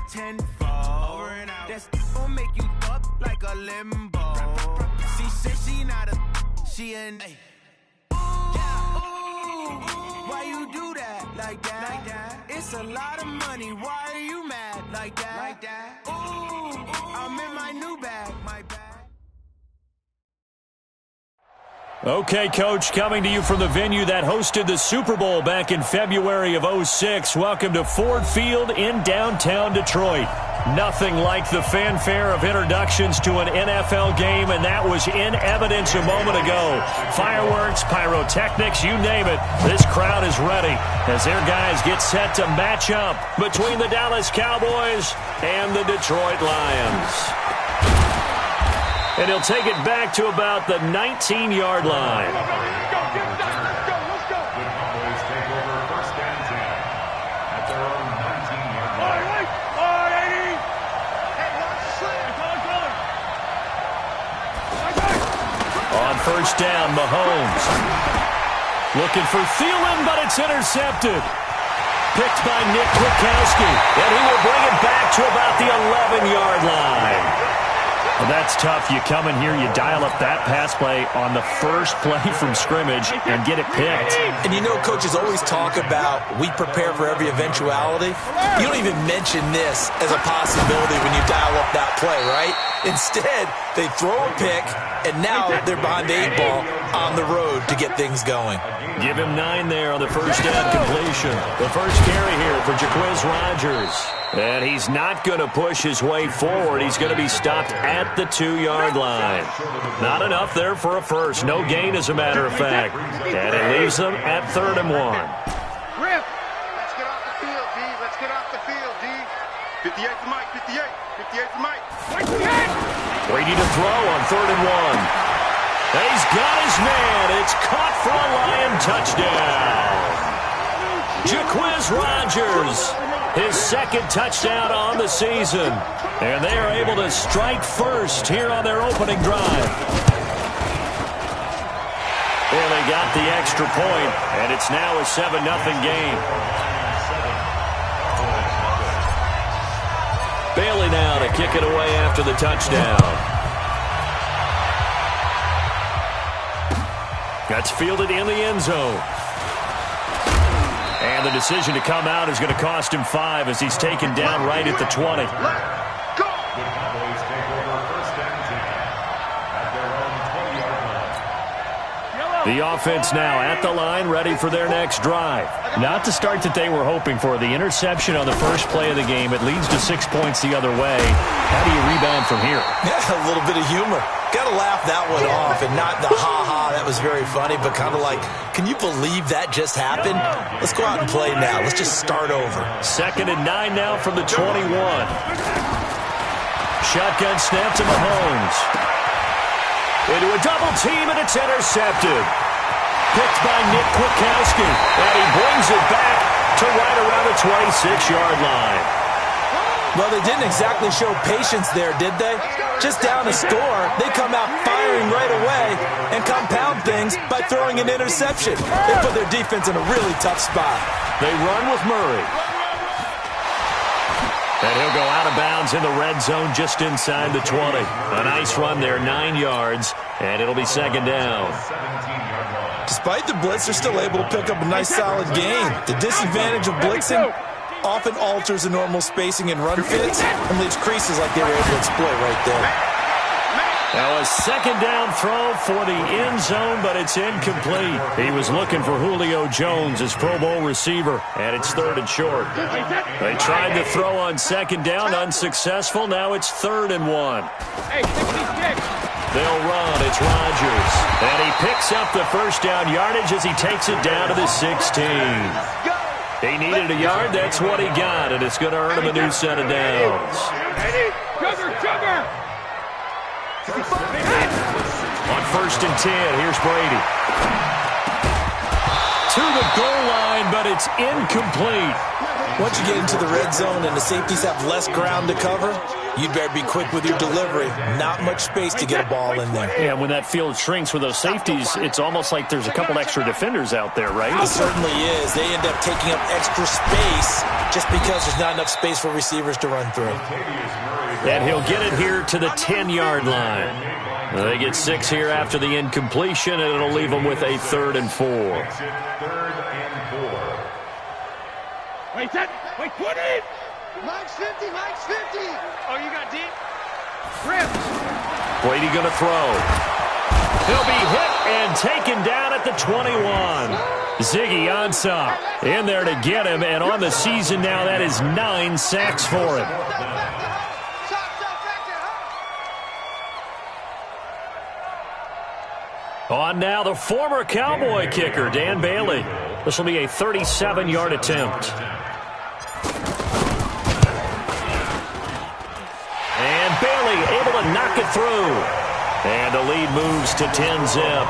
tenfold. Over and out. That's gon' make you up like a limbo. She said she not a, she an. Why you do that like that? It's a lot of money. Why are you mad like that? Ooh, I'm in my new bag, my bag. Okay, Coach, coming to you from the venue that hosted the Super Bowl back in February of '06. Welcome to Ford Field in downtown Detroit. Nothing like the fanfare of introductions to an NFL game, and that was in evidence a moment ago. Fireworks, pyrotechnics, you name it. This crowd is ready as their guys get set to match up between the Dallas Cowboys and the Detroit Lions. And he'll take it back to about the 19-yard line. On first down, Mahomes. Looking for Thielen, but it's intercepted. Picked by Nick Kwiatkowski. And he will bring it back to about the 11-yard line. Well, that's tough. You come in here, you dial up that pass play on the first play from scrimmage and get it picked. And you know, coaches always talk about we prepare for every eventuality. You don't even mention this as a possibility when you dial up that play, right? Instead, they throw a pick, and now they're behind the 8 ball on the road to get things going. Give him 9 there on the first down completion. The first carry here for Jacquizz Rodgers. And he's not going to push his way forward. He's going to be stopped at the 2-yard line. Not enough there for a first. No gain, as a matter of fact. And it leaves them at 3rd and 1. Rip. Let's get off the field, D. Let's get off the field, D. 58 for Mike. 58. 58 for Mike. 58. Brady to throw on 3rd and 1. He's got his man. It's caught for a Lion touchdown. Jacquizz Rodgers, his second touchdown on the season. And they are able to strike first here on their opening drive. And they got the extra point, and it's now a 7-0 game. Bailey now to kick it away after the touchdown. That's fielded in the end zone. And the decision to come out is going to cost him 5 as he's taken down right at the 20. The offense now at the line, ready for their next drive. Not the start that they were hoping for. The interception on the first play of the game. It leads to 6 points the other way. How do you rebound from here? Yeah, a little bit of humor. Got to laugh that one off, and not the ha-ha, that was very funny, but kind of like, can you believe that just happened? Let's go out and play now. Let's just start over. 2nd and 9 now from the 21. Shotgun snap to Mahomes. Into a double team, and it's intercepted. Picked by Nick Kwiatkowski, and he brings it back to right around the 26-yard line. Well, they didn't exactly show patience there, did they? Just down a score, they come out firing right away and compound things by throwing an interception. They put their defense in a really tough spot. They run with Murray. And he'll go out of bounds in the red zone just inside the 20. A nice run there, 9 yards, and it'll be 2nd down. Despite the blitz, they're still able to pick up a nice solid gain. The disadvantage of blitzing often alters the normal spacing and run fits and leaves creases like they were able to exploit right there. Now a 2nd down throw for the end zone, but it's incomplete. He was looking for Julio Jones, his Pro Bowl receiver, and it's 3rd and short. They tried to throw on 2nd down, unsuccessful. Now it's 3rd and 1. They'll run. It's Rodgers. And he picks up the first down yardage as he takes it down to the 16. He needed a yard. That's what he got, and it's going to earn him a new set of downs. On 1st and 10, here's Brady. To the goal line, but it's incomplete. Once you get into the red zone and the safeties have less ground to cover, you'd better be quick with your delivery. Not much space to get a ball in there. Yeah, when that field shrinks with those safeties, it's almost like there's a couple extra defenders out there, right? It certainly is. They end up taking up extra space just because there's not enough space for receivers to run through. And he'll get it here to the 10-yard line. They get 6 here after the incompletion, and it'll leave them with a 3rd and 4. Wait, 20! Mike's 50, Mike's 50! Oh, you got deep? Rip! Brady going to throw. He'll be hit and taken down at the 21. Ziggy Ansah in there to get him, and on the season now, that is 9 sacks for him. On now, the former Cowboy kicker, Dan Bailey. This will be a 37-yard attempt. And Bailey able to knock it through. And the lead moves to 10-zip.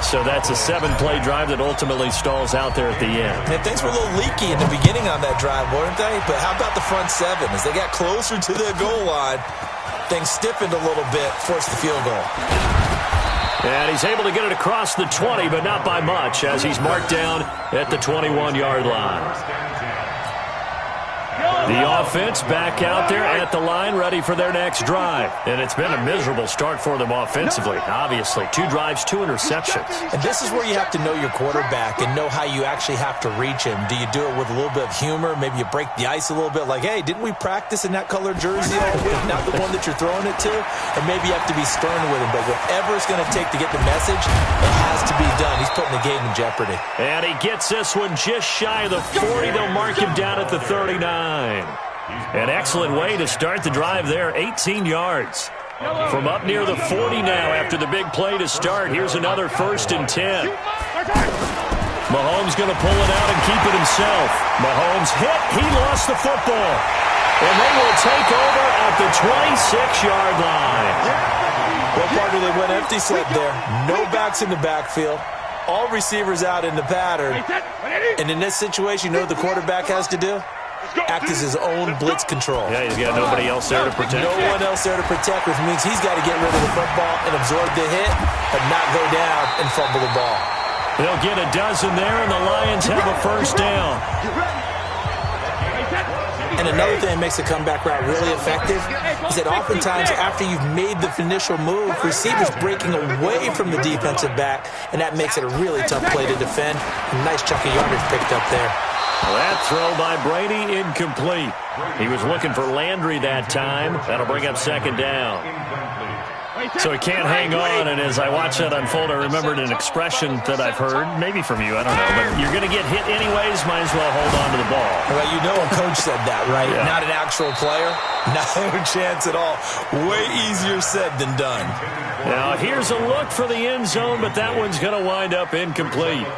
So that's a 7-play drive that ultimately stalls out there at the end. And things were a little leaky in the beginning on that drive, weren't they? But how about the front 7? As they got closer to the goal line, things stiffened a little bit, forced the field goal. And he's able to get it across the 20, but not by much, as he's marked down at the 21-yard line. The offense back out there at the line, ready for their next drive. And it's been a miserable start for them offensively. Obviously, 2 drives, 2 interceptions. And this is where you have to know your quarterback and know how you actually have to reach him. Do you do it with a little bit of humor? Maybe you break the ice a little bit, like, hey, didn't we practice in that colored jersey all week, not the one that you're throwing it to? Or maybe you have to be stern with him. But whatever it's going to take to get the message, it has to be done. He's putting the game in jeopardy. And he gets this one just shy of the 40. They'll mark him down at the 39. An excellent way to start the drive there, 18 yards. From up near the 40 now after the big play to start. Here's another 1st and 10. Mahomes going to pull it out and keep it himself. Mahomes hit. He lost the football. And they will take over at the 26-yard line. What part do they went empty set there? No backs in the backfield. All receivers out in the pattern. And in this situation, you know what the quarterback has to do? Act as his own blitz control. Yeah, he's got nobody else there to protect. No one else there to protect, which means he's got to get rid of the football and absorb the hit, but not go down and fumble the ball. They'll get a dozen there, and the Lions have a 1st down. And another thing that makes the comeback route really effective is that oftentimes after you've made the initial move, receivers breaking away from the defensive back, and that makes it a really tough play to defend. A nice chunk of yardage picked up there. That throw by Brady incomplete. He was looking for Landry that time. That'll bring up 2nd down. So he can't hang on, and as I watch that unfold, I remembered an expression that I've heard, maybe from you, I don't know, but you're going to get hit anyways, might as well hold on to the ball. Well, you know a coach said that, right? Yeah. Not an actual player. No chance at all. Way easier said than done. Now, here's a look for the end zone, but that one's going to wind up incomplete.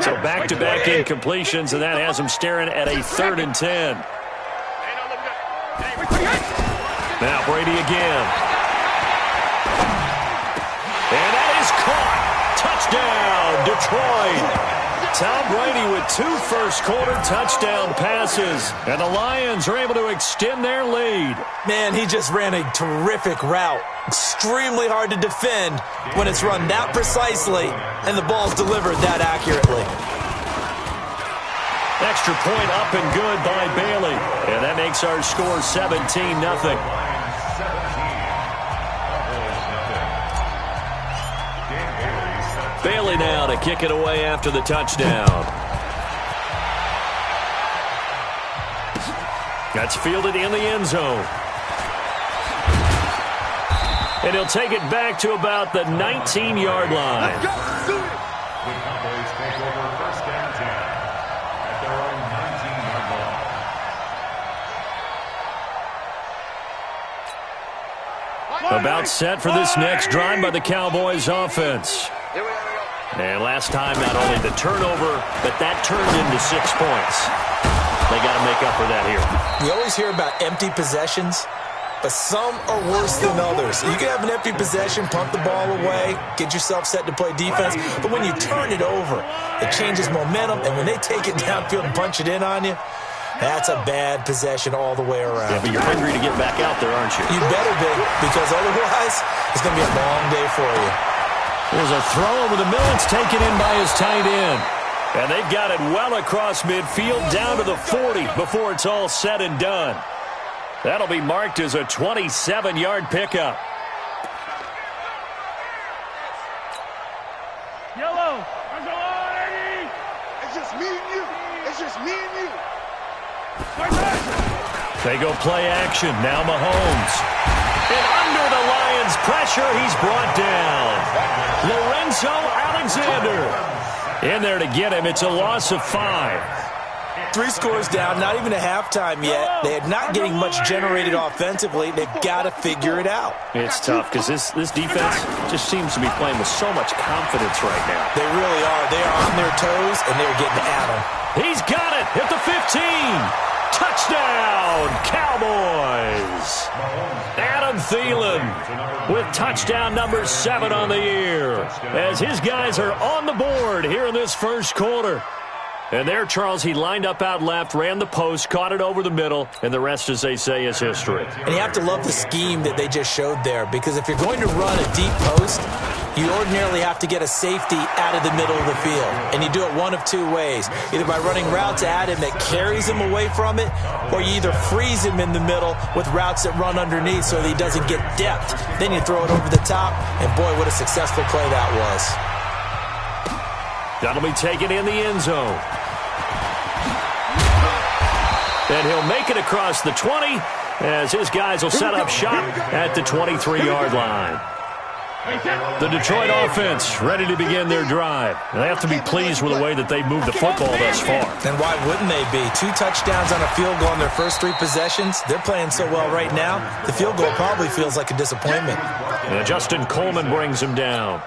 So back-to-back incompletions, and that has him staring at a 3rd and 10. Now Brady again. And that is caught. Touchdown, Detroit. Tom Brady with 2 first-quarter touchdown passes. And the Lions are able to extend their lead. Man, he just ran a terrific route. Extremely hard to defend when it's run that precisely and the ball's delivered that accurately. Extra point up and good by Bailey. And that makes our score 17-0. Bailey now to kick it away after the touchdown. That's fielded in the end zone. And he'll take it back to about the 19-yard line. Let's go. Do it. The Cowboys take over 1st and 10 at their own 19-yard line. About set for this next drive by the Cowboys offense. And last time, not only the turnover, but that turned into 6 points. They got to make up for that here. We always hear about empty possessions, but some are worse than others. You can have an empty possession, pump the ball away, get yourself set to play defense, but when you turn it over, it changes momentum, and when they take it downfield and punch it in on you, That's a bad possession all the way around. Yeah, but you're hungry to get back out there, aren't you? You better be, because otherwise it's going to be a long day for you. There's a throw over the middle. It's taken in by his tight end. And they've got it well across midfield down to the 40 before it's all said and done. That'll be marked as a 27-yard pickup. Yellow. It's just me and you. It's just me and you. They go play action. Now Mahomes. And under the Lions' pressure, he's brought down. Lorenzo Alexander. In there to get him. It's a loss of 5. 3 scores down, not even a halftime yet. They are not getting much generated offensively. They've got to figure it out. It's tough because this defense just seems to be playing with so much confidence right now. They really are. They are on their toes, and they're getting at them. He's got it at the 15. Touchdown, Cowboys. Adam Thielen with touchdown number 7 on the year as his guys are on the board here in this first quarter. And there, Charles, he lined up out left, ran the post, caught it over the middle, and the rest, as they say, is history. And you have to love the scheme that they just showed there, because if you're going to run a deep post, you ordinarily have to get a safety out of the middle of the field. And you do it one of 2 ways, either by running routes at him that carries him away from it, or you either freeze him in the middle with routes that run underneath so that he doesn't get depth. Then you throw it over the top, and boy, what a successful play that was. That'll be taken in the end zone. And he'll make it across the 20 as his guys will set up shop at the 23-yard line. The Detroit offense ready to begin their drive. And they have to be pleased with the way that they've moved the football thus far. And why wouldn't they be? 2 touchdowns on a field goal in their first 3 possessions. They're playing so well right now, the field goal probably feels like a disappointment. And Justin Coleman brings him down.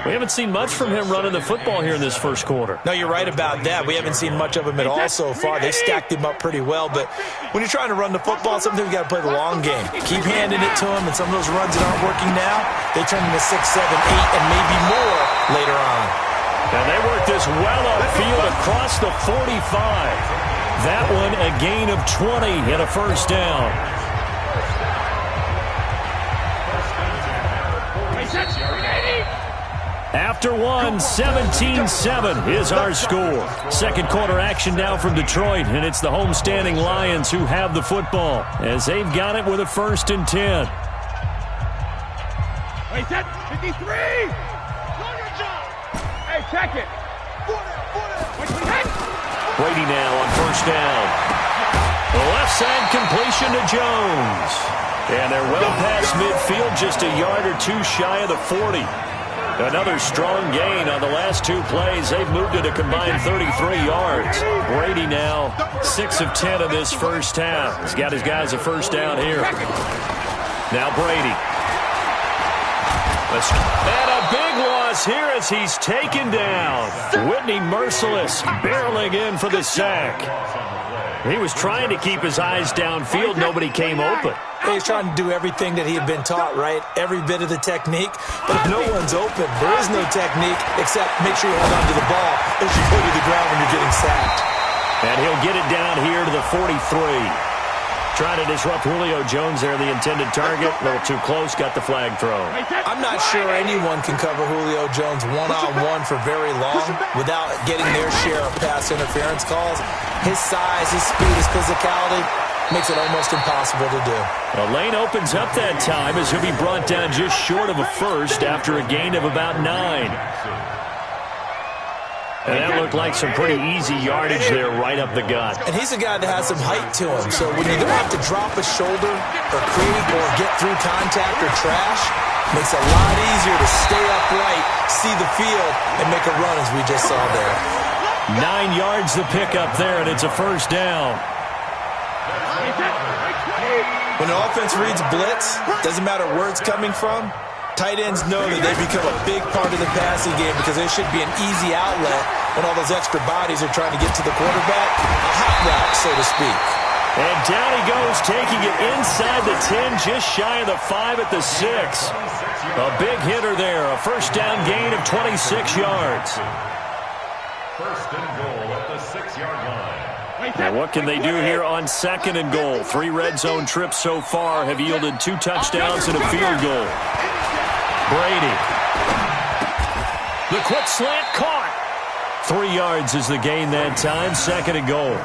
We haven't seen much from him running the football here in this first quarter. No, you're right about that. We haven't seen much of him at all so far. They stacked him up pretty well, but when you're trying to run the football, sometimes you got to play the long game. Keep handing it to him, and some of those runs that aren't working now, they turn into 6, 7, 8, and maybe more later on. And they work this well upfield across the 45. That one a gain of 20 and a first down. After 1, 17-7 is our score. Second quarter action now from Detroit, and it's the homestanding Lions who have the football as they've got it with a 1st and 10. Hey, set 53. Hey, check it. Brady now on first down. The left side completion to Jones. And they're well past midfield, just a yard or 2 shy of the 40. Another strong gain on the last 2 plays. They've moved it a combined 33 yards. Brady now 6 of 10 in this first half. He's got his guys a first down here. Now Brady. And a big loss here as he's taken down. Whitney Merciless barreling in for the sack. He was trying to keep his eyes downfield. Nobody came open. He's trying to do everything that he had been taught, right? Every bit of the technique. But if no one's open, there is no technique except make sure you hold on to the ball as you go to the ground when you're getting sacked. And he'll get it down here to the 43. Trying to disrupt Julio Jones there, the intended target. A little too close, got the flag thrown. I'm not sure anyone can cover Julio Jones one-on-one for very long without getting their share of pass interference calls. His size, his speed, his physicality makes it almost impossible to do. The lane opens up that time as he'll be brought down just short of a first after a gain of about 9. And that looked like some pretty easy yardage there right up the gut. And he's a guy that has some height to him. So when you don't have to drop a shoulder or creep or get through contact or trash, makes it a lot easier to stay upright, see the field, and make a run as we just saw there. 9 yards the pickup there, and it's a first down. When an offense reads blitz, doesn't matter where it's coming from, tight ends know that they become a big part of the passing game because there should be an easy outlet when all those extra bodies are trying to get to the quarterback. A hot route, so to speak. And down he goes, taking it inside the 10, just shy of the 5 at the 6. A big hitter there, a first down gain of 26 yards. First and goal at the 6-yard line. And what can they do here on 2nd and goal? 3 red zone trips so far have yielded 2 touchdowns and a field goal. Brady. The quick slant caught. 3 yards is the gain that time, 2nd and goal.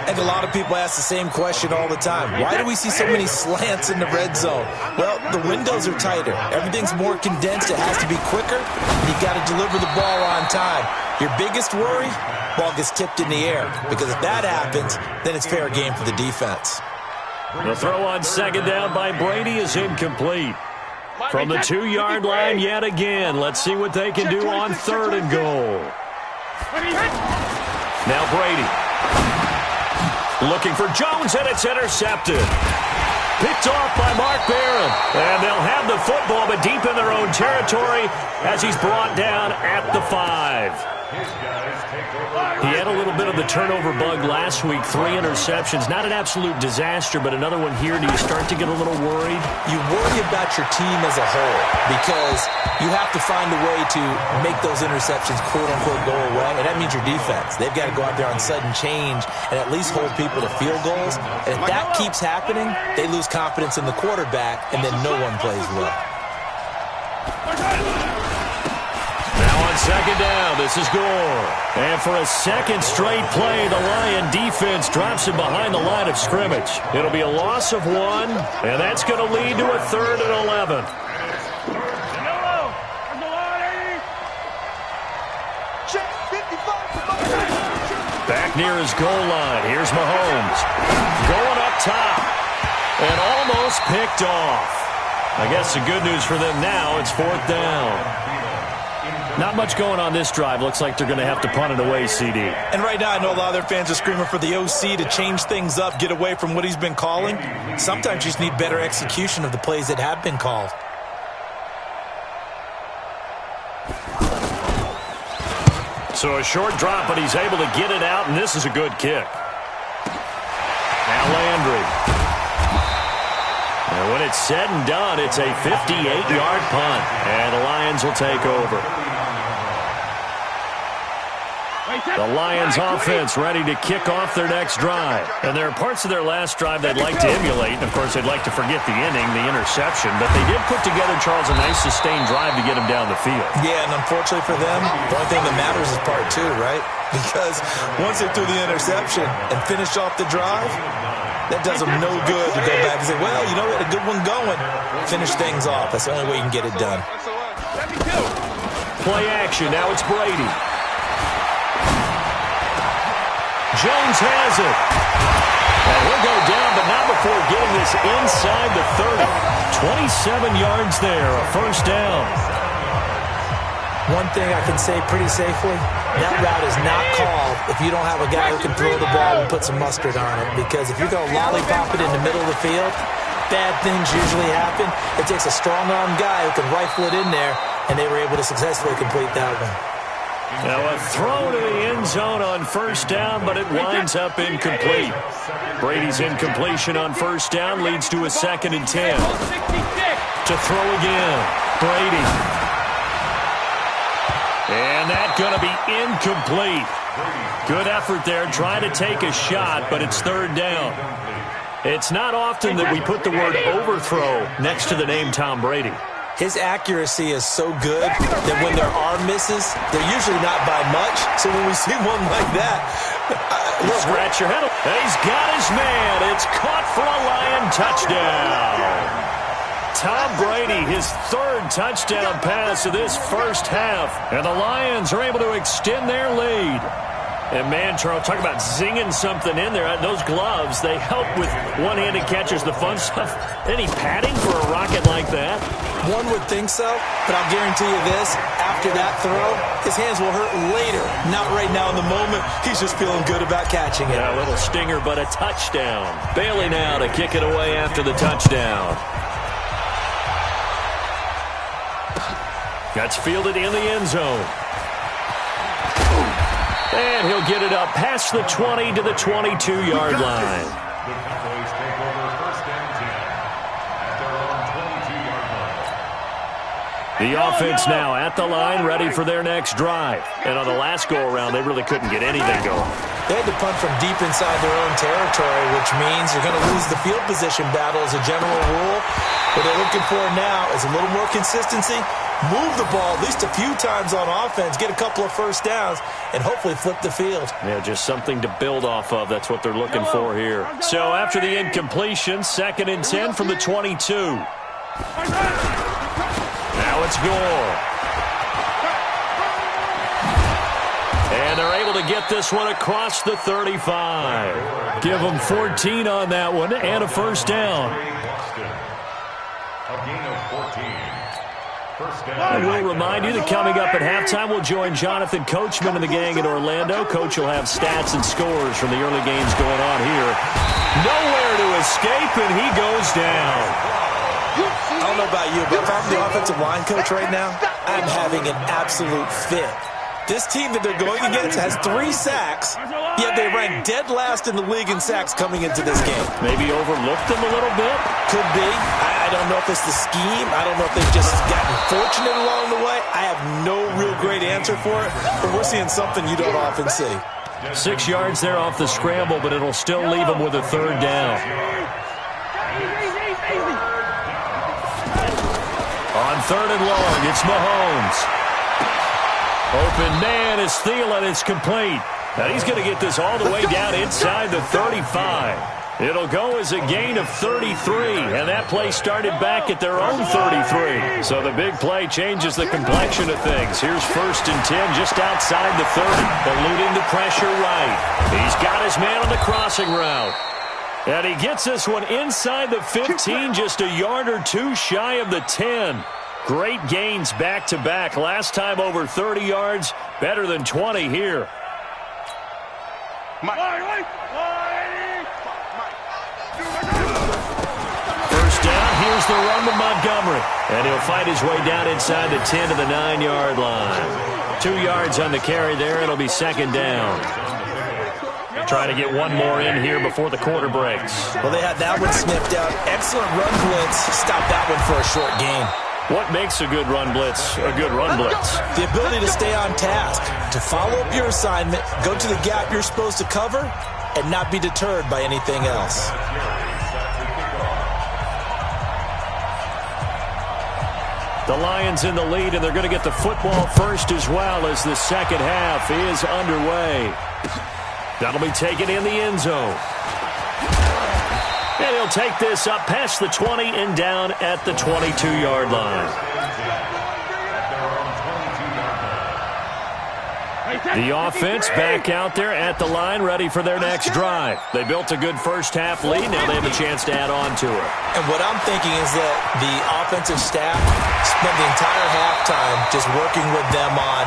And a lot of people ask the same question all the time. Why do we see so many slants in the red zone? Well, the windows are tighter. Everything's more condensed. It has to be quicker. And you got to deliver the ball on time. Your biggest worry? Ball gets tipped in the air. Because if that happens, then it's fair game for the defense. The throw on 2nd down by Brady is incomplete. From the 2-yard line yet again. Let's see what they can do on 3rd and goal. Now Brady. Looking for Jones, and it's intercepted. Picked off by Mark Barron. And they'll have the football, but deep in their own territory as he's brought down at the 5. He had a little bit of the turnover bug last week. 3 interceptions. Not an absolute disaster, but another one here. Do you start to get a little worried? You worry about your team as a whole because you have to find a way to make those interceptions, quote-unquote, go away, and that means your defense. They've got to go out there on sudden change and at least hold people to field goals. And if that keeps happening, they lose confidence in the quarterback, and then no one plays well. Now on 2nd down, this is Gore. And for a 2nd straight play, the Lion defense drops him behind the line of scrimmage. It'll be a loss of 1, and that's going to lead to a 3rd and 11. Back near his goal line. Here's Mahomes. Going up top. And almost picked off. I guess the good news for them now, it's 4th down. Not much going on this drive. Looks like they're going to have to punt it away, CD. And right now, I know a lot of their fans are screaming for the OC to change things up, get away from what he's been calling. Sometimes you just need better execution of the plays that have been called. So a short drop, but he's able to get it out, and this is a good kick. Now Landry. And when it's said and done, it's a 58-yard punt, and the Lions will take over. The Lions offense ready to kick off their next drive. And there are parts of their last drive they'd like to emulate. And, of course, they'd like to forget the inning, the interception. But they did put together, Charles, a nice sustained drive to get him down the field. Yeah, and unfortunately for them, the only thing that matters is part 2, right? Because once they threw the interception and finished off the drive, that does them no good to go back and say, well, you know what, a good one going. Finish things off. That's the only way you can get it done. Play action. Now it's Brady. Jones has it. And he'll go down, but not before getting this inside the 30. 27 yards there, a 1st down. One thing I can say pretty safely, that route is not called if you don't have a guy who can throw the ball and put some mustard on it. Because if you go lollipop it in the middle of the field, bad things usually happen. It takes a strong-arm guy who can rifle it in there, and they were able to successfully complete that one. Now a throw to the end zone on 1st down, but it winds up incomplete. Brady's incompletion on 1st down leads to a 2nd and 10. To throw again, Brady. And that's going to be incomplete. Good effort there, trying to take a shot, but it's 3rd down. It's not often that we put the word overthrow next to the name Tom Brady. His accuracy is so good that when there are misses, they're usually not by much. So when we see one like that, scratch your head. He's got his man. It's caught for a Lion touchdown. Tom Brady, his 3rd touchdown pass of this 1st half. And the Lions are able to extend their lead. And, man, Charles, talk about zinging something in there. Those gloves, they help with one-handed catches, the fun stuff. Any padding for a rocket like that? One would think so, but I'll guarantee you this. After that throw, his hands will hurt later. Not right now in the moment. He's just feeling good about catching it. Yeah, a little stinger, but a touchdown. Bailey now to kick it away after the touchdown. That's fielded in the end zone. And he'll get it up past the 20 to the 22-yard line. The Cowboys take over 1st and 10 at their own 22-yard line. The offense now at the line, ready for their next drive. And on the last go-around, they really couldn't get anything going. They had to punt from deep inside their own territory, which means you're going to lose the field position battle as a general rule. What they're looking for now is a little more consistency, move the ball at least a few times on offense, get a couple of first downs, and hopefully flip the field. Yeah, just something to build off of. That's what they're looking for here. So after the incompletion, 2nd and 10 from the 22. Now it's Gore. And they're able to get this one across the 35. Give them 14 on that one and a first down. A gain of 14. First down. I will remind you that coming up at halftime, we'll join Jonathan Coachman and the gang in Orlando. Coach will have stats and scores from the early games going on here. Nowhere to escape, and he goes down. I don't know about you, but if I'm the offensive line coach right now, I'm having an absolute fit. This team that they're going against has 3 sacks, yet they rank dead last in the league in sacks coming into this game. Maybe overlooked them a little bit? Could be. I don't know if it's the scheme. I don't know if they've just gotten fortunate along the way. I have no real great answer for it, but we're seeing something you don't often see. 6 yards there off the scramble, but it'll still leave them with a 3rd down. On 3rd and long, it's Mahomes. Open man is Thielen. It's complete. Now he's going to get this all the way down inside the 35. It'll go as a gain of 33, and that play started back at their own 33. So the big play changes the complexion of things. Here's 1st and 10 just outside the 30, eluding the pressure right. He's got his man on the crossing route. And he gets this one inside the 15, just a yard or 2 shy of the 10. Great gains back-to-back. Last time over 30 yards, better than 20 here. First down, here's the run with Montgomery. And he'll fight his way down inside the 10 to the 9-yard line. 2 yards on the carry there. It'll be 2nd down. Trying to get one more in here before the quarter breaks. Well, they had that one sniffed out. Excellent run blitz. Stop that one for a short gain. What makes a good run blitz a good run blitz? The ability to stay on task, to follow up your assignment, go to the gap you're supposed to cover, and not be deterred by anything else. The Lions in the lead, and they're going to get the football first as well as the second half is underway. That'll be taken in the end zone. And he'll take this up past the 20 and down at the 22-yard line. The offense back out there at the line, ready for their next drive. They built a good first-half lead. Now they have a chance to add on to it. And what I'm thinking is that the offensive staff spent the entire halftime just working with them on,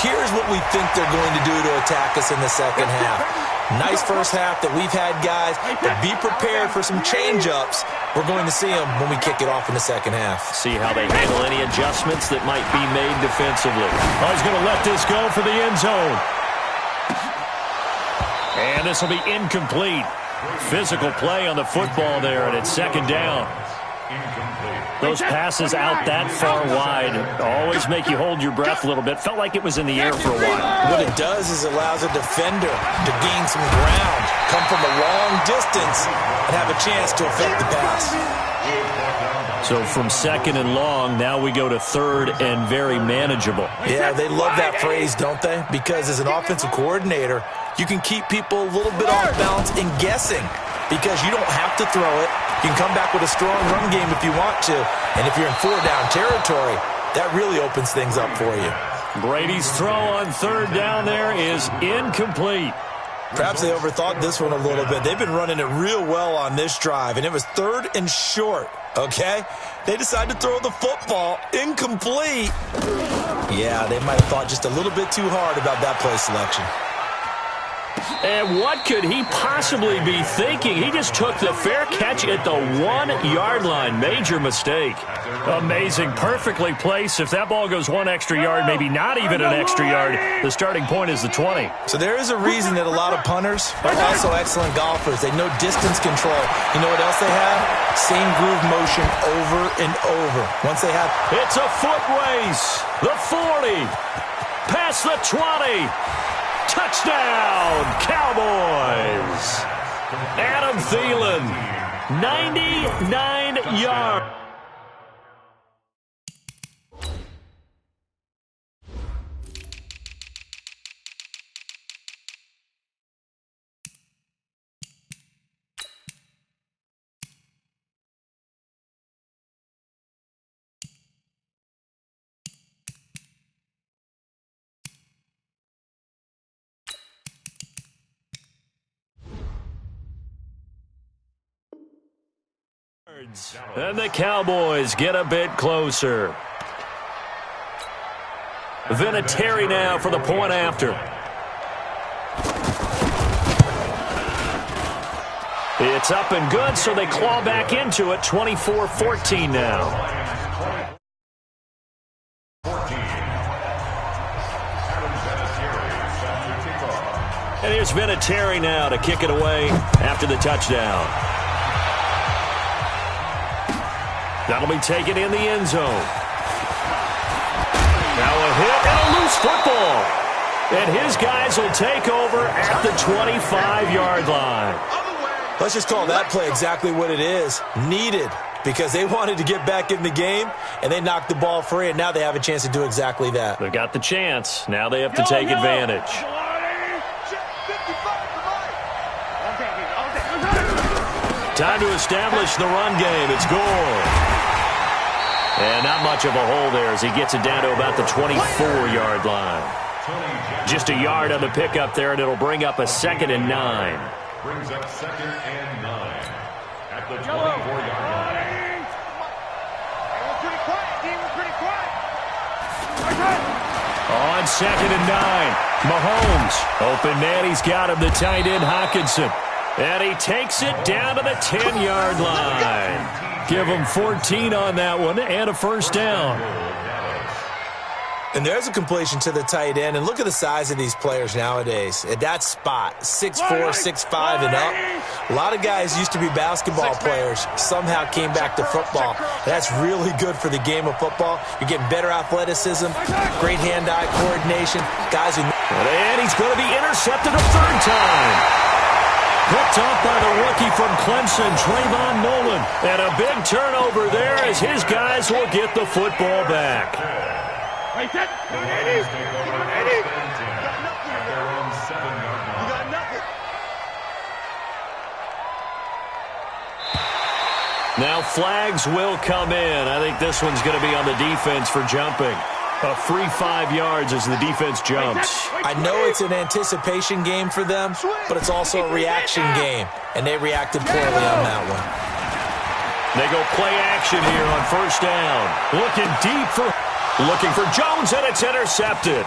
here's what we think they're going to do to attack us in the second half. Nice first half that we've had, guys, but be prepared for some change-ups. We're going to see them when we kick it off in the second half. See how they handle any adjustments that might be made defensively. Oh, he's going to let this go for the end zone. And this will be incomplete. Physical play on the football there, and it's 2nd down. Those passes out that far wide always make you hold your breath a little bit. Felt like it was in the air for a while. What it does is allows a defender to gain some ground, come from a long distance, and have a chance to affect the pass. So from 2nd and long, now we go to 3rd and very manageable. Yeah, they love that phrase, don't they? Because as an offensive coordinator, you can keep people a little bit off balance and guessing because you don't have to throw it. You can come back with a strong run game if you want to. And if you're in 4-down territory, that really opens things up for you. Brady's throw on 3rd down there is incomplete. Perhaps they overthought this one a little bit. They've been running it real well on this drive, and it was 3rd and short, okay? They decided to throw the football incomplete. Yeah, they might have thought just a little bit too hard about that play selection. And what could he possibly be thinking? He just took the fair catch at the 1-yard line. Major mistake. Amazing. Perfectly placed. If that ball goes 1 extra yard, maybe not even an extra yard, the starting point is the 20. So there is a reason that a lot of punters are also excellent golfers. They know distance control. You know what else they have? Same groove motion over and over. Once they have... It's a foot race. The 40. Past the 20. Touchdown, Cowboys! Adam Thielen, 99 yards. And the Cowboys get a bit closer. Vinatieri now for the point after. It's up and good, so they claw back into it. 24-14 now. And here's Vinatieri now to kick it away after the touchdown. That'll be taken in the end zone. Now a hit and a loose football. And his guys will take over at the 25-yard line. Let's just call that play exactly what it is. Needed, because they wanted to get back in the game, and they knocked the ball free, and now they have a chance to do exactly that. They've got the chance. Now they have to take advantage. Time to establish the run game. It's Gore. And not much of a hole there as he gets it down to about the 24-yard line. Just a yard on the pickup there, and it'll bring up a 2nd and 9. Brings up 2nd and 9 at the 24-yard line. We're pretty quiet, D. We're pretty quiet. On 2nd and 9, Mahomes. Open man, he's got him, the tight end Hockenson. And he takes it down to the 10-yard line. Give him 14 on that one and a first down. And there's a completion to the tight end. And look at the size of these players nowadays. At that spot, 6'4", 6'5", and up. A lot of guys used to be basketball players, somehow came back to football. And that's really good for the game of football. You're getting better athleticism, great hand-eye coordination. Guys who... And he's going to be intercepted a third time. Picked off by the rookie from Clemson, Trayvon Nolan. And a big turnover there as his guys will get the football back. Wait, set. Eddie. Eddie. You got nothing. Now flags will come in. I think this one's going to be on the defense for jumping. A free 5 yards as the defense jumps. I know it's an anticipation game for them, but it's also a reaction game, and they reacted poorly on that one. They go play action here on first down. Looking for Jones, and it's intercepted.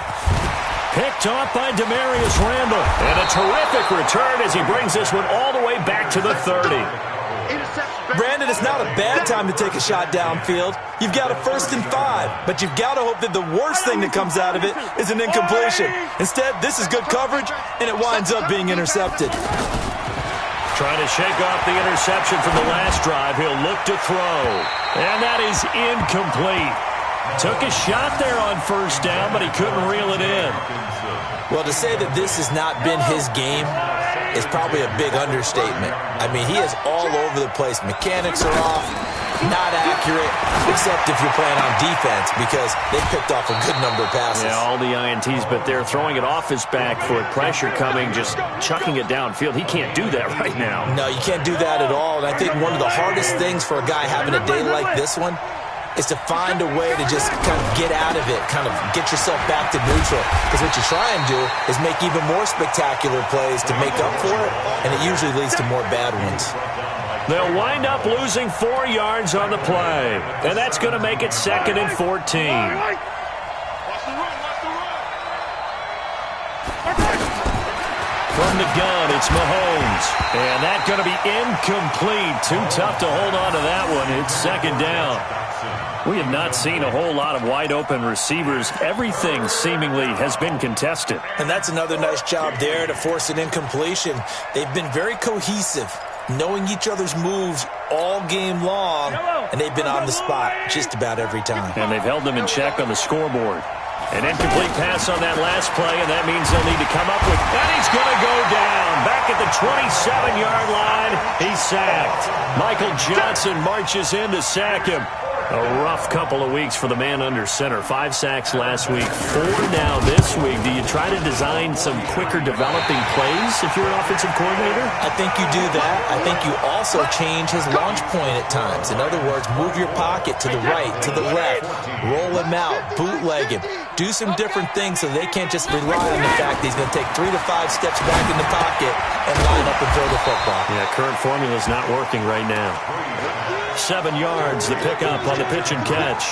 Picked off by Demarius Randall. And a terrific return as he brings this one all the way back to the 30. Brandon, it's not a bad time to take a shot downfield. You've got a 1st and 5, but you've got to hope that the worst thing that comes out of it is an incompletion. Instead, this is good coverage, and it winds up being intercepted. Trying to shake off the interception from the last drive. He'll look to throw. And that is incomplete. Took a shot there on first down, but he couldn't reel it in. Well, to say that this has not been his game is probably a big understatement. I mean, he is all over the place. Mechanics are off, not accurate, except if you're playing on defense because they picked off a good number of passes. Yeah, all the INTs, but they're throwing it off his back foot. Pressure coming, just chucking it downfield. He can't do that right now. No, you can't do that at all. And I think one of the hardest things for a guy having a day like this one is to find a way to just kind of get out of it, kind of get yourself back to neutral. Because what you try and do is make even more spectacular plays to make up for it, and it usually leads to more bad ones. They'll wind up losing 4 yards on the play, and that's going to make it 2nd and 14. Watch the run, watch the run. From the gun, it's Mahomes. And that's going to be incomplete. Too tough to hold on to that one. It's 2nd down. We have not seen a whole lot of wide-open receivers. Everything seemingly has been contested. And that's another nice job there to force an incompletion. They've been very cohesive, knowing each other's moves all game long, and they've been on the spot just about every time. And they've held them in check on the scoreboard. An incomplete pass on that last play, and that means they'll need to come up with... And he's going to go down. Back at the 27-yard line, he's sacked. Michael Johnson marches in to sack him. A rough couple of weeks for the man under center. 5 sacks last week, 4 now this week. Do you try to design some quicker developing plays if you're an offensive coordinator? I think you do that. I think you also change his launch point at times. In other words, move your pocket to the right, to the left, roll him out, bootleg him. Do some different things so they can't just rely on the fact that he's going to take 3 to 5 steps back in the pocket and line up and throw the football. Yeah, current formula is not working right now. 7 yards, the pickup on the pitch and catch.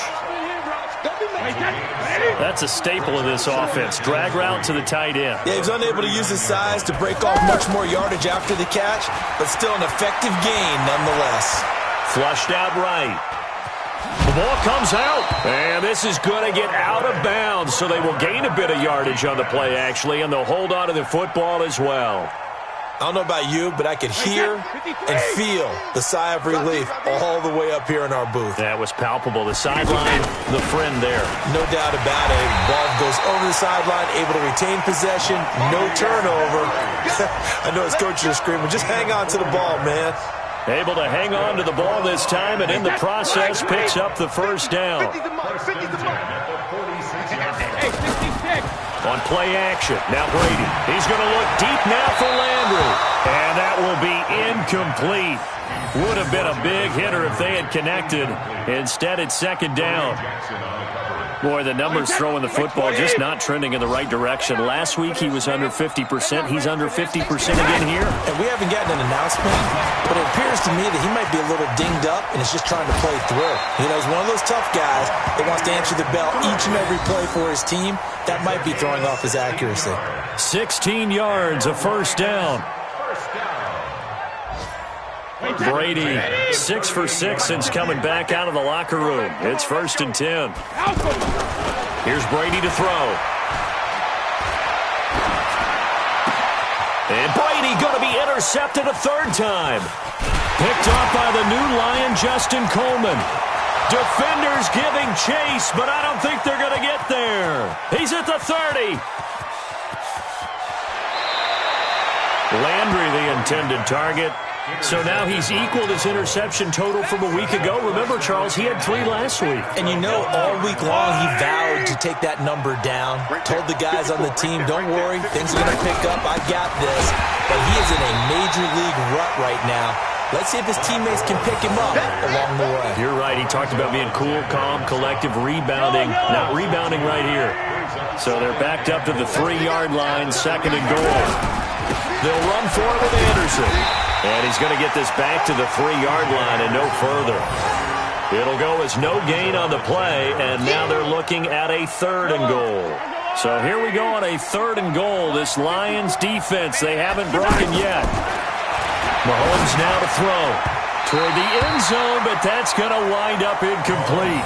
That's a staple of this offense. Drag route to the tight end. Yeah, he was unable to use his size to break off much more yardage after the catch, but still an effective gain nonetheless. Flushed out right. The ball comes out, and this is going to get out of bounds, so they will gain a bit of yardage on the play, actually, and they'll hold on to the football as well. I don't know about you, but I could hear and feel the sigh of relief all the way up here in our booth. That was palpable. The sideline, the friend there. No doubt about it. Ball goes over the sideline, able to retain possession, no turnover. I know his coaches are screaming, just hang on to the ball, man. Able to hang on to the ball this time, and in the process picks up the first down. On play action, now Brady. He's going to look deep now for Landry. And that will be incomplete. Would have been a big hitter if they had connected. Instead, it's second down. Boy, the numbers throwing the football just not trending in the right direction. Last week, he was under 50%. He's under 50% again here. And we haven't gotten an announcement, but it appears to me that he might be a little dinged up and is just trying to play through. You know, he's one of those tough guys that wants to answer the bell each and every play for his team. That might be throwing off his accuracy. 16 yards, a first down. Brady, 6 for 6 since coming back out of the locker room. It's 1st and 10. Here's Brady to throw. And Brady going to be intercepted a 3rd time. Picked off by the new Lion, Justin Coleman. Defenders giving chase, but I don't think they're going to get there. He's at the 30. Landry, the intended target. So now he's equaled his interception total from a week ago. Remember, Charles, he had 3 last week. And you know, all week long he vowed to take that number down. Told the guys on the team, don't worry, things are going to pick up. I got this. But he is in a major league rut right now. Let's see if his teammates can pick him up along the way. You're right. He talked about being cool, calm, collective, rebounding. Not rebounding right here. So they're backed up to the 3-yard line, 2nd and goal. They'll run for it with Anderson. And he's going to get this back to the 3-yard line and no further. It'll go as no gain on the play, and now they're looking at a 3rd and goal. So here we go on a 3rd and goal. This Lions defense, they haven't broken yet. Mahomes now to throw toward the end zone, but that's going to wind up incomplete.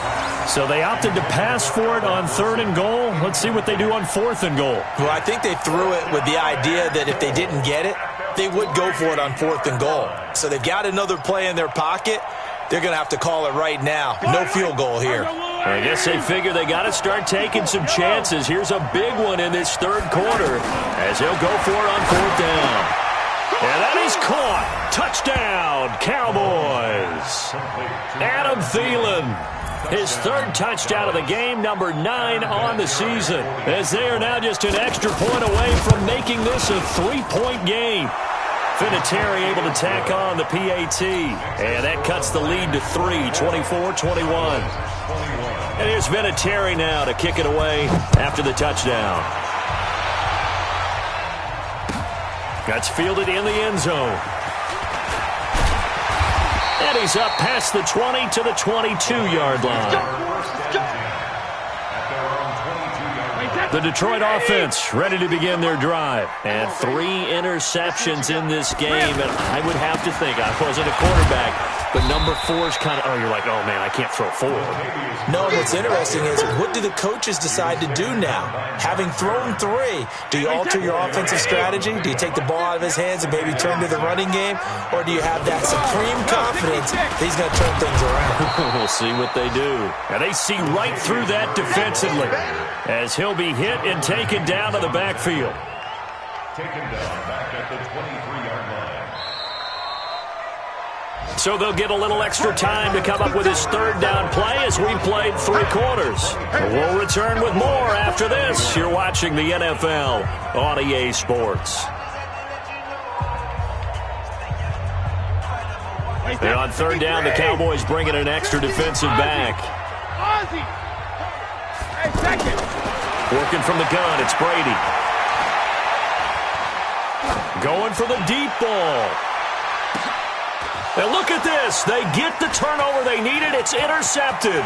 So they opted to pass for it on 3rd and goal. Let's see what they do on 4th and goal. Well, I think they threw it with the idea that if they didn't get it, they would go for it on 4th and goal. So they've got another play in their pocket. They're going to have to call it right now. No field goal here. I guess they figure they got to start taking some chances. Here's a big one in this 3rd quarter as they'll go for it on 4th down. And that is caught. Touchdown, Cowboys. Adam Thielen, his 3rd touchdown of the game, number 9 on the season, as they are now just an extra point away from making this a 3-point game. Vinatieri able to tack on the PAT, and that cuts the lead to 3, 24-21. And here's Vinatieri now to kick it away after the touchdown. That's fielded in the end zone. And he's up past the 20 to the 22-yard line. The Detroit offense ready to begin their drive. And 3 interceptions in this game. And I would have to think, I wasn't a quarterback, but number 4 is kind of, you're like, oh, man, I can't throw 4. No, what's interesting is, what do the coaches decide to do now? Having thrown 3, do you alter your offensive strategy? Do you take the ball out of his hands and maybe turn to the running game? Or do you have that supreme confidence that he's going to turn things around? We'll see what they do. And they see right through that defensively as he'll be hit and taken down to the backfield. Taken down back at the 23-yard line. So they'll get a little extra time to come up with his 3rd down play as we played 3 quarters. We'll return with more after this. You're watching the NFL on EA Sports. And on 3rd down, the Cowboys bringing an extra defensive back. Working from the gun, it's Brady. Going for the deep ball. And look at this. They get the turnover they needed. It's intercepted.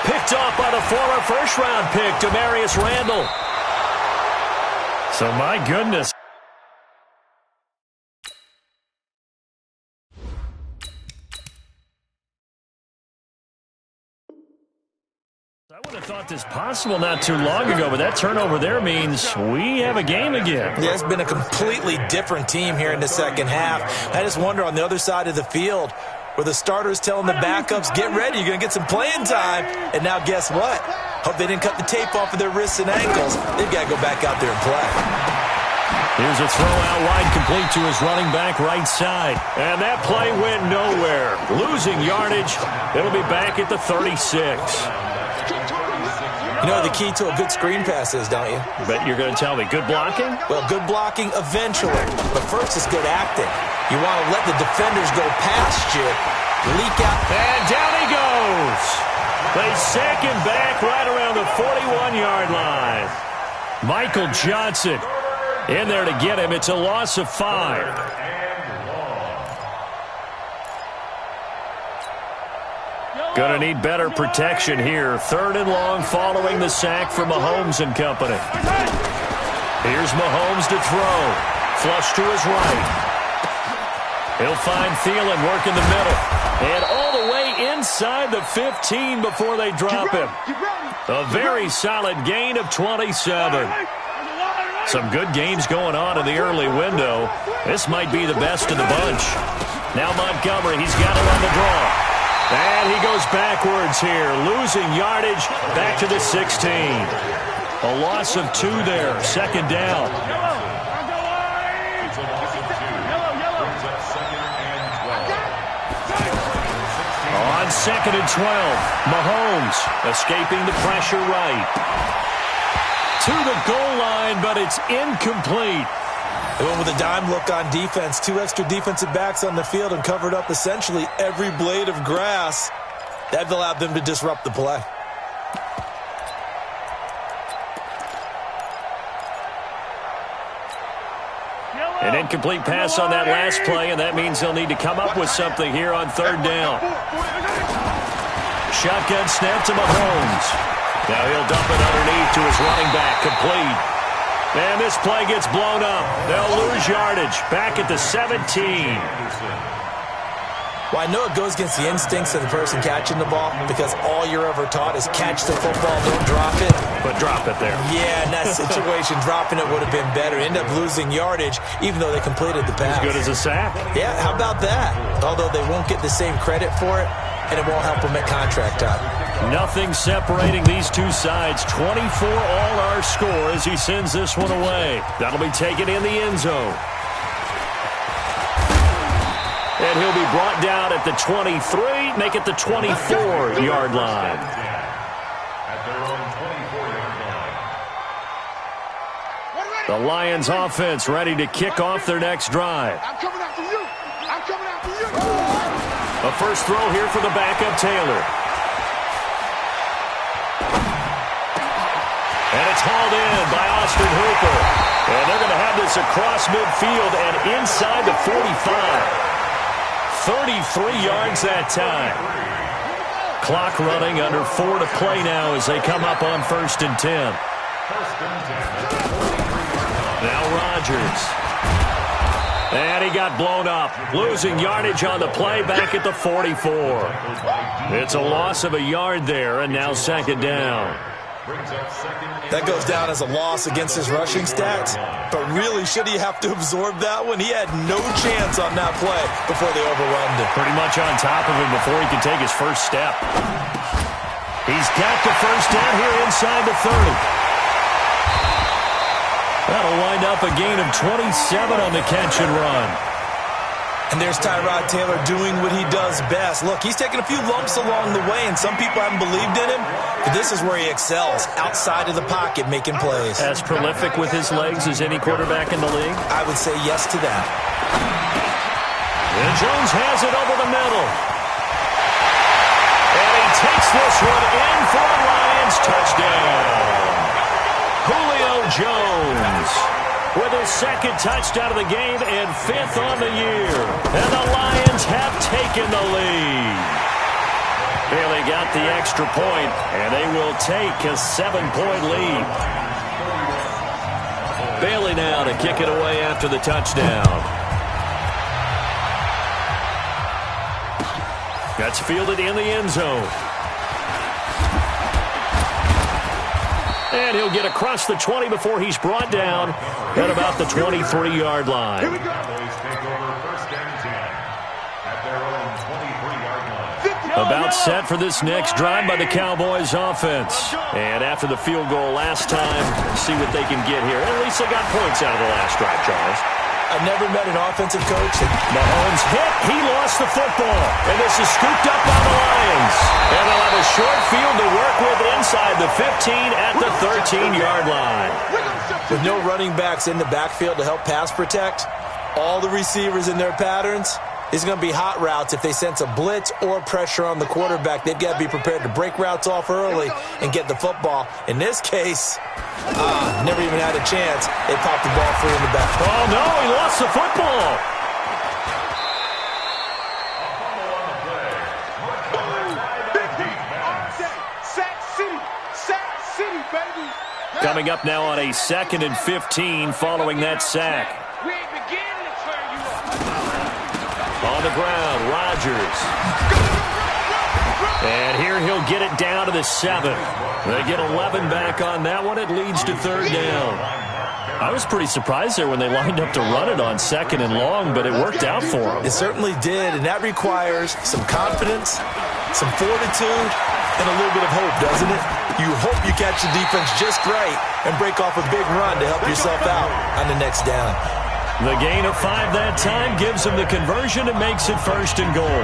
Picked off by the former first-round pick, Demarius Randall. So, my goodness. I would have thought this possible not too long ago, but that turnover there means we have a game again. Yeah, it's been a completely different team here in the second half. I just wonder on the other side of the field where the starters telling the backups, get ready, you're going to get some playing time. And now guess what? Hope they didn't cut the tape off of their wrists and ankles. They've got to go back out there and play. Here's a throw out wide, complete to his running back right side. And that play went nowhere. Losing yardage. It'll be back at the 36. You know what the key to a good screen pass is, don't you? Bet you're going to tell me. Good blocking? Well, good blocking eventually. But first it's good acting. You want to let the defenders go past you, leak out. And down he goes. They sack him back right around the 41-yard line. Michael Johnson in there to get him. It's a loss of 5. Going to need better protection here. 3rd and long following the sack from Mahomes and company. Here's Mahomes to throw. Flush to his right. He'll find Thielen working the middle. And all the way inside the 15 before they drop him. A very solid gain of 27. Some good games going on in the early window. This might be the best of the bunch. Now Montgomery, he's got it on the draw. And he goes backwards here, losing yardage back to the 16. A loss of 2 there, 2nd down. It's a loss of 2. Brings up 2nd and 12. On 2nd and 12, Mahomes escaping the pressure right. To the goal line, but it's incomplete. They went with a dime look on defense. 2 extra defensive backs on the field and covered up essentially every blade of grass. That allowed them to disrupt the play. An incomplete pass on that last play, and that means they'll need to come up with something here on 3rd down. Shotgun snap to Mahomes. Now he'll dump it underneath to his running back, complete. And this play gets blown up. They'll lose yardage. Back at the 17. Well, I know it goes against the instincts of the person catching the ball because all you're ever taught is catch the football, don't drop it. But drop it there. Yeah, in that situation, dropping it would have been better. End up losing yardage, even though they completed the pass. As good as a sack. Yeah, how about that? Although they won't get the same credit for it, and it won't help them at contract time. Nothing separating these two sides. 24 all our score as he sends this one away. That'll be taken in the end zone. And he'll be brought down at the 23, make it the 24-yard line. At their own 24-yard line. The Lions offense ready to kick off their next drive. I'm coming after you. I'm coming after you. A first throw here for the backup Taylor. And it's hauled in by Austin Hooper. And they're going to have this across midfield and inside the 45. 33 yards that time. Clock running, under 4 to play now as they come up on 1st and 10. First and 10. Now Rodgers. And he got blown up. Losing yardage on the play back at the 44. It's a loss of a yard there, and now second down. That goes down as a loss against his rushing stats. But really, should he have to absorb that one? He had no chance on that play before they overwhelmed him. Pretty much on top of him before he could take his first step. He's got the first down here inside the 30. That'll wind up a gain of 27 on the catch and run. And there's Tyrod Taylor doing what he does best. Look, he's taken a few lumps along the way, and some people haven't believed in him. But this is where he excels, outside of the pocket, making plays. As prolific with his legs as any quarterback in the league? I would say yes to that. And Jones has it over the middle. And he takes this one in for a Lions touchdown. Julio Jones with his second touchdown of the game and 5th on the year. And the Lions have taken the lead. Bailey got the extra point, and they will take a 7-point lead. Bailey now to kick it away after the touchdown. That's fielded in the end zone. And he'll get across the 20 before he's brought down at about the 23-yard line. Cowboys take over first and 10 at their own 23-yard line. About set for this next drive by the Cowboys offense. And after the field goal last time, see what they can get here. At least they got points out of the last drive, Charles. I've never met an offensive coach. Mahomes hit. He lost the football. And this is scooped up by the Lions. And they'll have a short field to work with inside the 15 at the 13-yard line. With no running backs in the backfield to help pass protect, all the receivers in their patterns, it's going to be hot routes. If they sense a blitz or pressure on the quarterback, they've got to be prepared to break routes off early and get the football. In this case, never even had a chance. They popped the ball free in the back. Oh, no, he lost the football. Coming up now on a 2nd and 15 following that sack. On the ground, Rodgers. And here he'll get it down to the 7. They get 11 back on that one. It leads to 3rd down. I was pretty surprised there when they lined up to run it on 2nd and long, but it worked out for them. It certainly did, and that requires some confidence, some fortitude, and a little bit of hope, doesn't it? You hope you catch the defense just right and break off a big run to help yourself out on the next down. The gain of 5 that time gives them the conversion and makes it 1st and goal.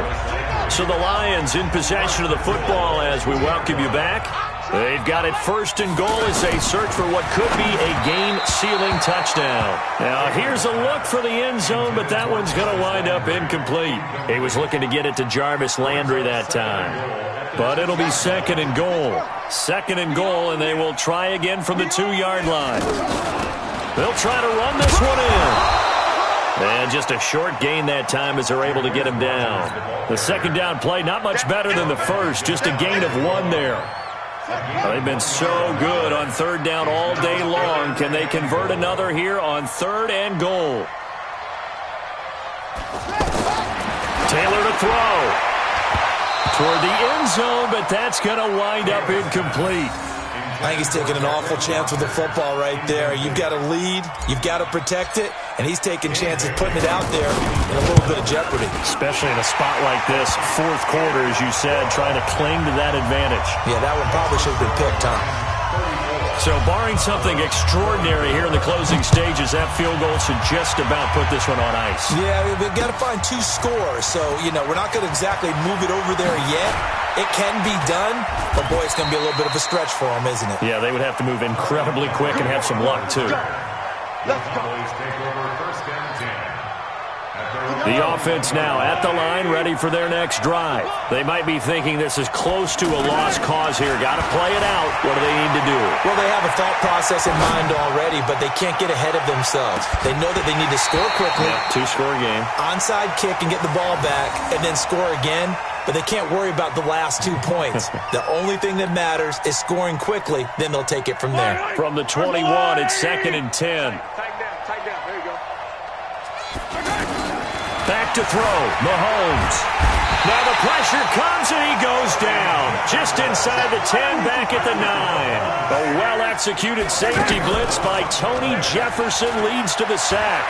So the Lions in possession of the football as we welcome you back. They've got it 1st and goal as they search for what could be a game-sealing touchdown. Now here's a look for the end zone, but that one's going to wind up incomplete. He was looking to get it to Jarvis Landry that time. But it'll be 2nd and goal. 2nd and goal, and they will try again from the 2-yard line. They'll try to run this one in. And just a short gain that time as they're able to get him down. The 2nd down play, not much better than the first, just a gain of 1 there. They've been so good on 3rd down all day long. Can they convert another here on 3rd and goal? Taylor to throw. Toward the end zone, but that's going to wind up incomplete. I think he's taking an awful chance with the football right there. You've got to lead, you've got to protect it, and he's taking chances putting it out there in a little bit of jeopardy. Especially in a spot like this, 4th quarter, as you said, trying to cling to that advantage. Yeah, that one probably should have been picked, huh? So barring something extraordinary here in the closing stages, that field goal should just about put this one on ice. Yeah, we've got to find 2 scores. So, we're not going to exactly move it over there yet. It can be done, but boy, it's going to be a little bit of a stretch for them, isn't it? Yeah, they would have to move incredibly quick and have some luck, too. Let's go. Take over 1st and 10. The offense now at the line, ready for their next drive. They might be thinking this is close to a lost cause here. Got to play it out. What do they need to do? Well, they have a thought process in mind already, but they can't get ahead of themselves. They know that they need to score quickly. Yeah, 2-score game. Onside kick and get the ball back, and then score again. but they can't worry about the last 2 points. The only thing that matters is scoring quickly, then they'll take it from there. From the 21, it's 2nd and 10. Tighten down. There you go. Back to throw, Mahomes. Now the pressure comes and he goes down. Just inside the 10, back at the 9. A well-executed safety blitz by Tony Jefferson leads to the sack.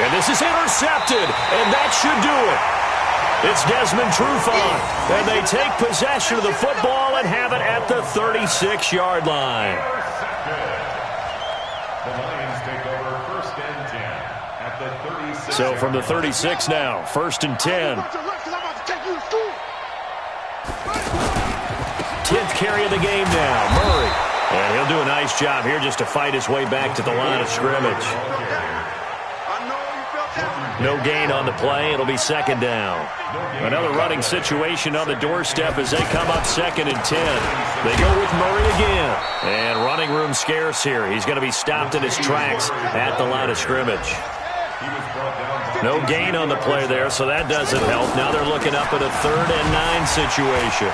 And this is intercepted, and that should do it. It's Desmond Trufant, and they take possession of the football and have it at the 36-yard line. The Lions take over 1st and 10 at the 36. So from the 36 now, 1st and 10. 10th carry of the game now, Murray. And he'll do a nice job here just to fight his way back to the line of scrimmage. No gain on the play. It'll be 2nd down. Another running situation on the doorstep as they come up 2nd and 10. They go with Murray again. And running room scarce here. He's going to be stopped in his tracks at the line of scrimmage. No gain on the play there, so that doesn't help. Now they're looking up at a 3rd and 9 situation.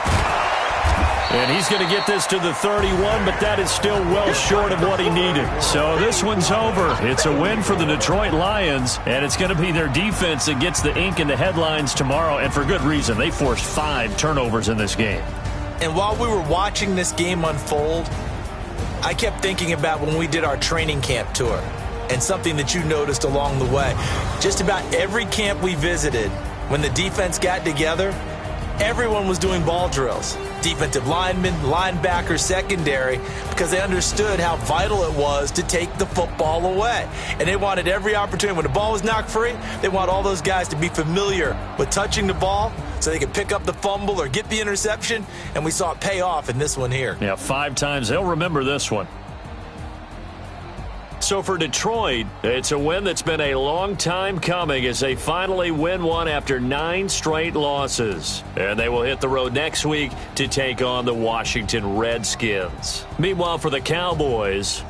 And he's going to get this to the 31, but that is still well short of what he needed. So this one's over. It's a win for the Detroit Lions, and it's going to be their defense that gets the ink in the headlines tomorrow, and for good reason. They forced 5 turnovers in this game. And while we were watching this game unfold, I kept thinking about when we did our training camp tour and something that you noticed along the way. Just about every camp we visited, when the defense got together, everyone was doing ball drills. Defensive linemen, linebackers, secondary, because they understood how vital it was to take the football away. And they wanted every opportunity. When the ball was knocked free, they want all those guys to be familiar with touching the ball so they could pick up the fumble or get the interception. And we saw it pay off in this one here. Yeah, 5 times. They'll remember this one. So for Detroit, it's a win that's been a long time coming as they finally win one after 9 straight losses. And they will hit the road next week to take on the Washington Redskins. Meanwhile, for the Cowboys,